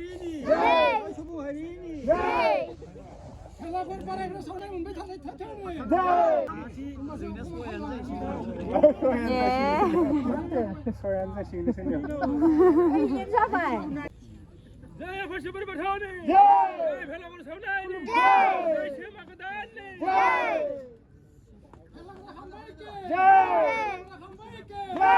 하리니. 소봉 하리니. 평화권 바라기로 손에 문배 타세 타타네. 소얀 자식이 생겨. 네, 벌써 버리 버터네. 네, 별로버리 서나니. 네, 시마고다니. 네. 네. 네.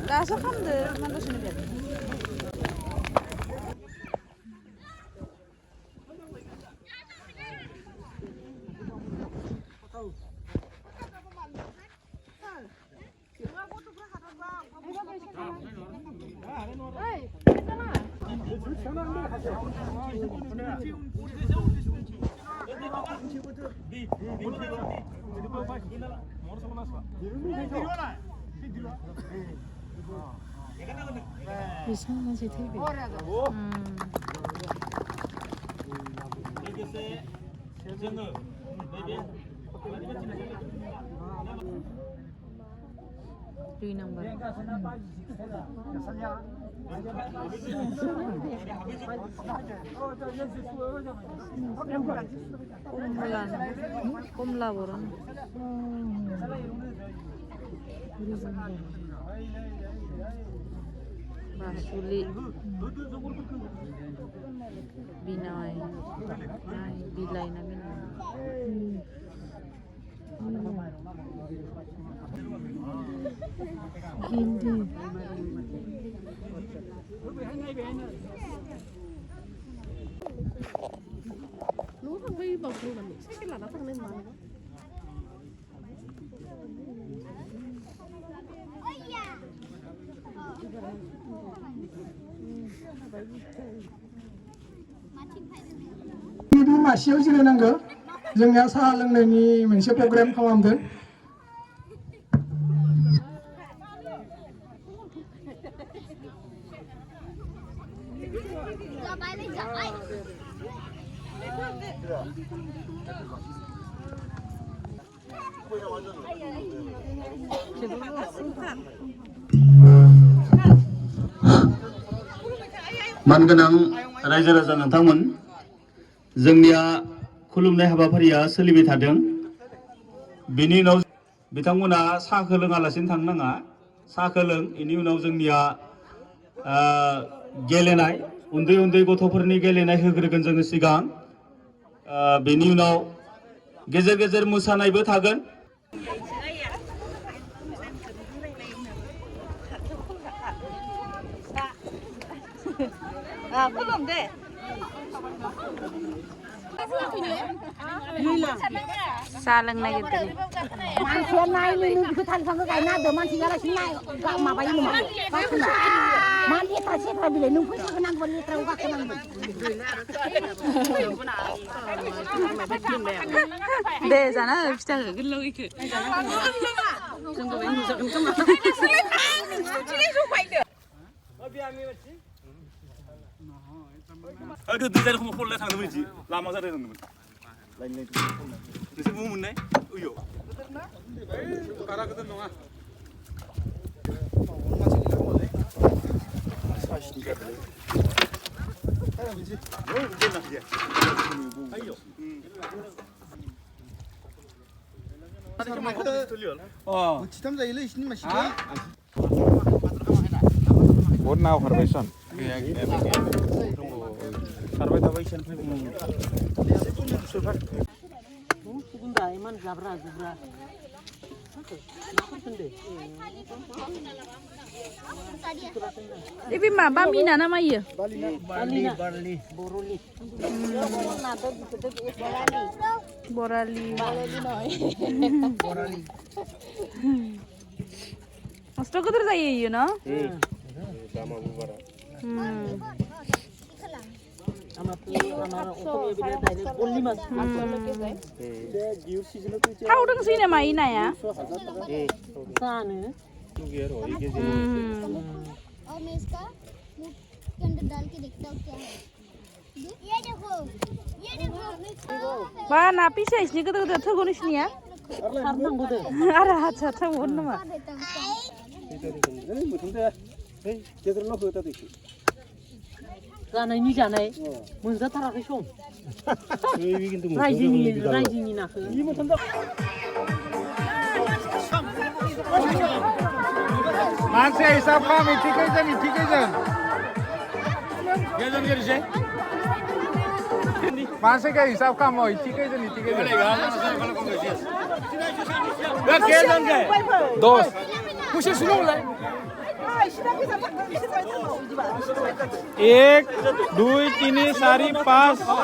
나서 칸들 만드시는 게. 이상한 새 TV. Duy number. Kumla boran. Basuli. Binay. Ay, bilay namin. Hindi. Nó thằng Vi vào trường mình xét cái là nó thằng nên mà 마시오 지르는 거 जोंनिया साहा लोंनायनि मोनसे programme खालामदों 만고नां रायजो राजा नोंथांमोन जोंनिया खुलुमनाय हाबाफारिया सोलिबाय थादों बेनि उनाव बिथांमोना साहाखौ लोङालासिनो थांनो नाङा साहाखौ लों बेनि उनाव जोंनिया गेलेनाय उन्दै उन्दै गथ'फोरनि गेलेनाय होग्रोगोन जोङो सिगां बेनि उनाव गेजेर गेजेर मोसानायबो थागोन Salang na gitu nih. Manusia naik ini hutan sama kayak nado manusia lah sih naik gak apa ini mah mandi tasnya kalau bila nunggu itu kenang boleh terus gak kenang Deh sana bisa gelok itu. Tunggu ini bisa kencang. 그 늦자리 한번 홀래 상는 분이지 라마 자리 상는 분 라인 그래서 뭐 묻네 의요 가라 그든 농아 지탐자 일을 있는 맛이야 못 나와 파르베이션 파르베이션 Segunda, iman zabra zabra. Ibi mah babi na nama iya. Borali. Mesti kau terus aja iya, no? Tahu dong sini nama ina ya? और मैं इसका मुंह के अंदर डाल के देखता हूँ क्या है ये देखो Wah, napi sih ini kita udah tahu nih sini ya. Ada aja tahu nama. जानायनि जानाय मोनजाथाराखै सम रायजोनि नाखौ मानसि हिसाब खालाम इथिखैजोन गेजोन गेरसे मानसिखौ हिसाब खालाम इथिखैजोन गेजोन गे 10 कुसे सुनोलाय 1 2 3 4 5 6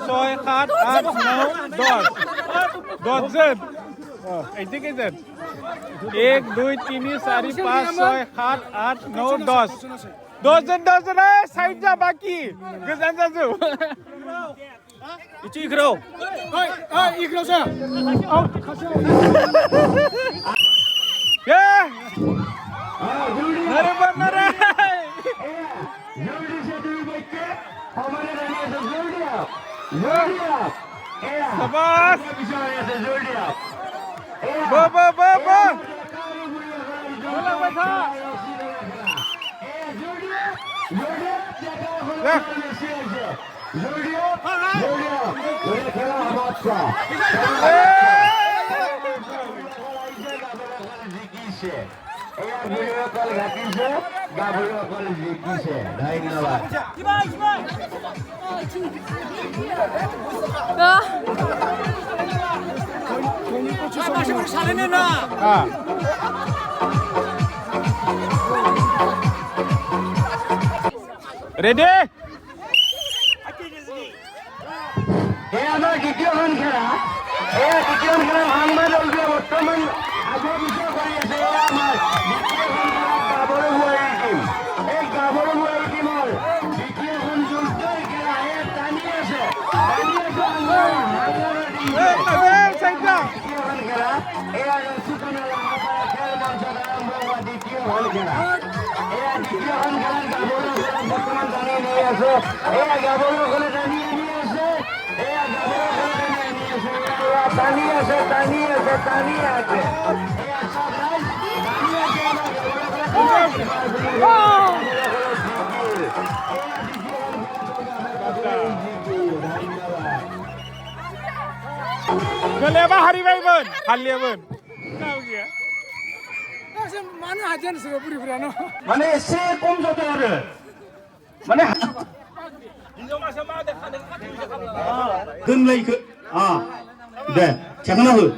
7 8 9 10 10 इथिखैजोन 1 2 3 4 5 6 7 8 9 10 10 साइड जा बाकी गोजान जाजो इथि इखराव इखरावसो नरे बनरे शाबाश बा बोला बैठा Ready? আমার দ্বিতীয়খন খেলা দ্বিতীয়খন খেলা ভাঙবাদ বর্তমান আগৰ বিষয় কৰি আছে আমাৰ দ্বিতীয়খন খেলা গাভৰু বোৱাৰী টিম এই গাভৰু বোৱাৰী টিমৰ দ্বিতীয়খন যুদ্ধৰ খেলা টানি আছে দ্বিতীয়খন খেলা ৰচিকনালা খেল মঞ্চত আৰম্ভ হোৱা দ্বিতীয়খন খেলা দ্বিতীয়খন খেলাত গাভৰু বৰ্তমান টানি নি আছে গাভৰুসকলে টানি আনি আছে Geleba hari baikun, haliabun. Mana aja nih sebagai puri purano. মানে এসে কম যত হবে মানে 근라이크 네 잠깐만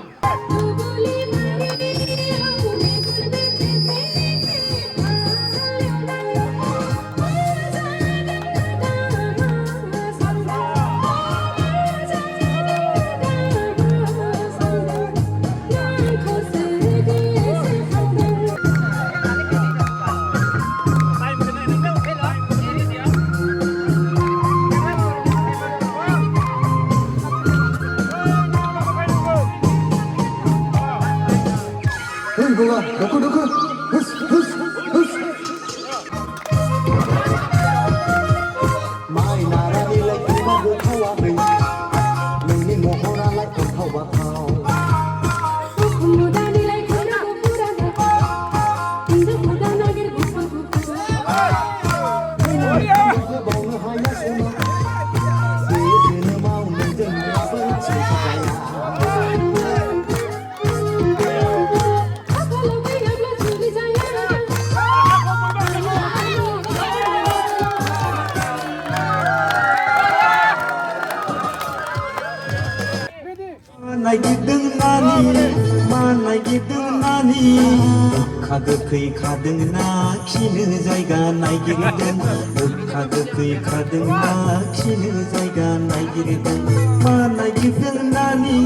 Mana gitu nani, mana gitu गोखा गोखै खादोंना खिनो जायगा नागिरदों गोखा गोखै खादोंना खिनो जायगा नागिरदों मा नागिरदों नानि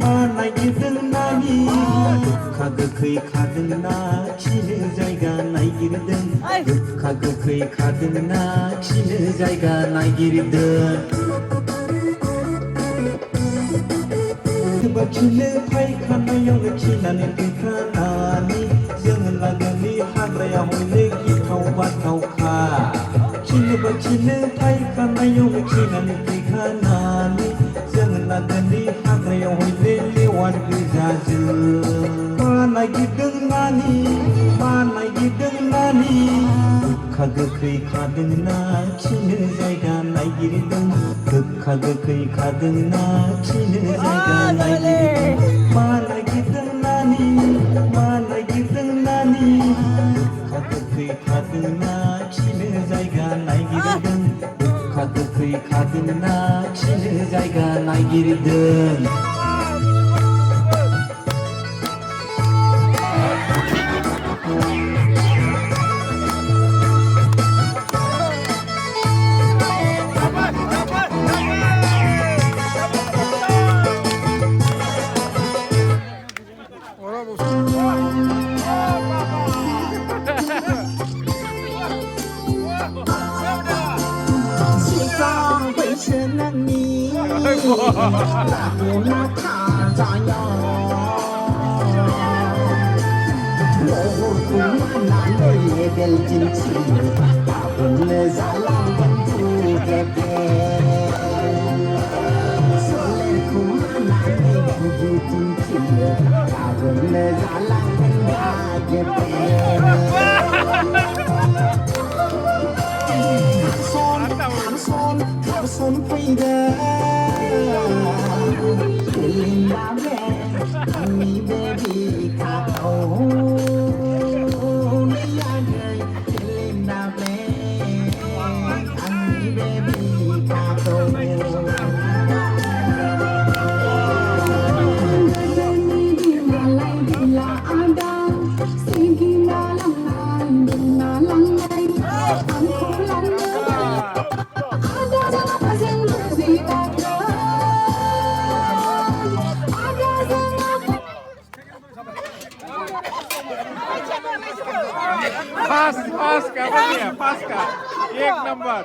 मा नागिरदों नानि गोखा गोखै खादोंना खिनो जायगा नागिरदों गोखा गोखै खादोंना खिनो जायगा नागिरदों खिनो फायखानायाव खिनानै फैखानानै जों लागोनि हाग्रायाव हले गिथाव बाथावखा खिनो फायखानायाव खिनानै फैखानानै जों लागोनि हाग्रायाव हले लेवार गोजाजों मा नागिरदों नानि मा नागिरदों नानि गोखा गोखै खादोंना खिनो जायगा नागिरदों गोखा गोखै खादोंना खिनो जायगा नागिरदों मा नागिरदों नानि मा नागिरदों नानि गोखा गोखै खादोंना खिनो जायगा नागिरदों गोखा गोखै खादोंना खिनो जायगा नागिरदों पास का बढ़िया पास का 1 नंबर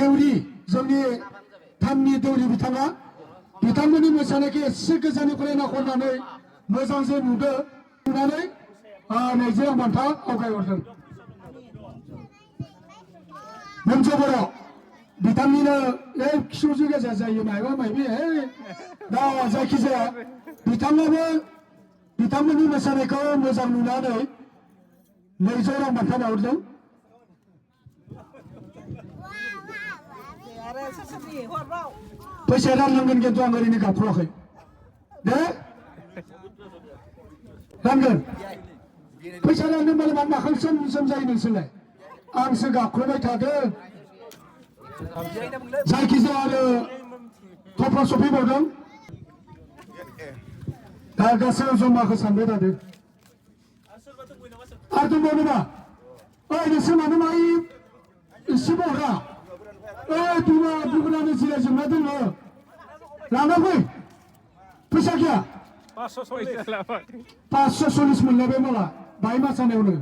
देउरि जोंनि धामनि देउरि बिथाङा बिथांमोननि मोसानायखौ एसे गोजाननिफ्राय नाहरनानै मोजांसो नुदो नुनानै नैजि रां बान्था आवगायहरदों मोनसे बर' बिथांनिनो खिसुजु गेजेर जायो मायबा मायबि दा जायखिजाया बिथाङाबो बिथांमोननि मोसानायखौ मोजां नुनानै 200 रां बान्था बाउहरदों फैसा राननांगोन खिन्थु आं ओरैनो गाबख्रावाखै दे रानगोन फैसा राननो मालाय मा माखां सोम जायो नोंसोरलाय आंसो गाबख्रावबाय थादों जायखिजाया आरो थफ्ला सफैबावदों दा गासैबो जमाखौ सानबाय थादों आरो दंबावो नामा ओइ नोंसोर मानो माइ एसेबो हरा ओइ दुगुनानो जिरायजोबना दङ लाना फै फैसा गैया 540 मोनलायबाय माला बाहाय मोसानायावनो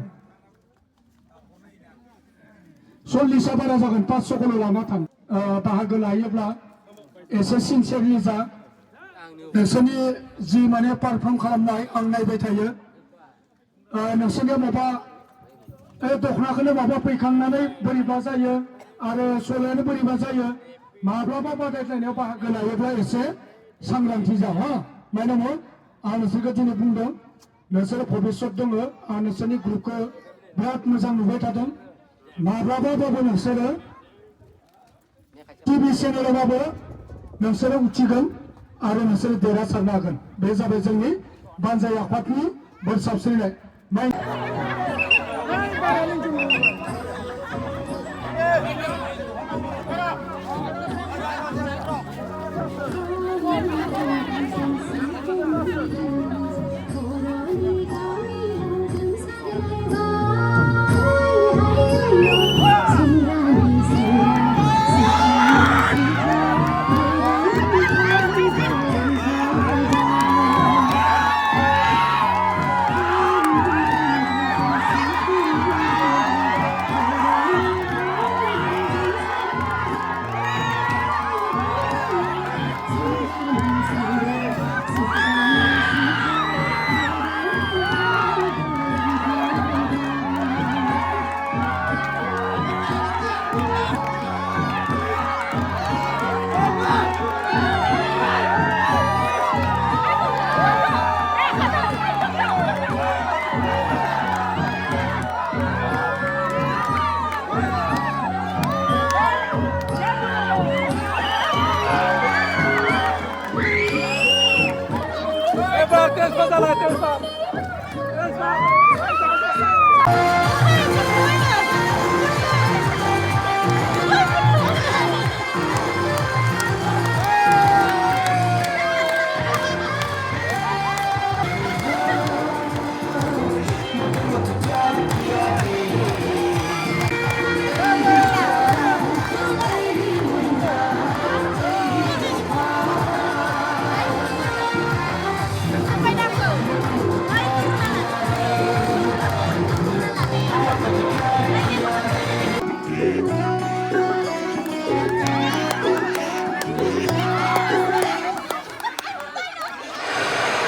40 बारा जागोन 500खौल' लाना थां बाहागो लायोब्ला एसे सिनसियारलि जा नोंसोरनि जि माने पारफर्म खालामनाय आं नायबाय थायो नोंसोरनिया माबा दख'नाखौनो माबा फैखांनानै बोरैबा जायो आरो सलायानो बोरैबा जायो माब्लाबा बादायलायनायाव बाहागो लायोब्ला एसे सांग्रांथि जा हा मानोना आं नोंसोरखौ दिनै बुंदों नोंसोर भबिष्यत दङ आं नोंसोरनि ग्रुपखौ बिराद मोजां नुबाय थादों माब्लाबाबाबो नोंसोरो टिभि चेनेलावबाबो नोंसोरो उथिगोन आरो नोंसोरो देरहासारनो हागोन बे जाबाय जोंनि बानजाय आफादनि बोर साबस्रिनाय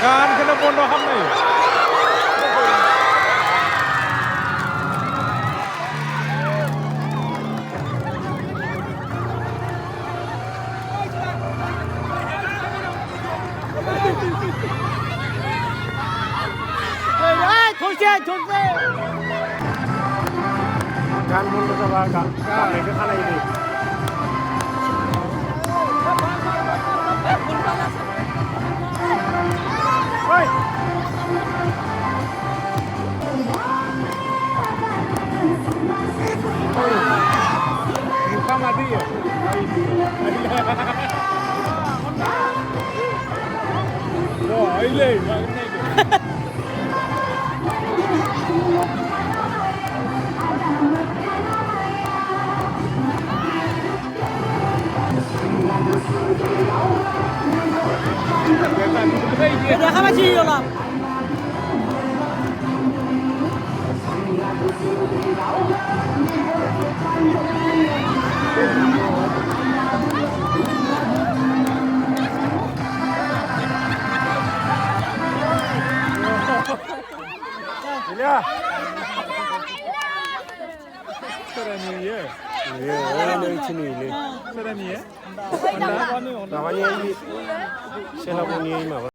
गानखौनो बन्द' खालामनाय गान बन्द' जाबा गाननायखौ खानाय दै Buka mati ya? Wah, ini makanya itu. Udah kan masih yolam. Ilya. Keren ya. सोरानिए माबानि सेनापनि माबा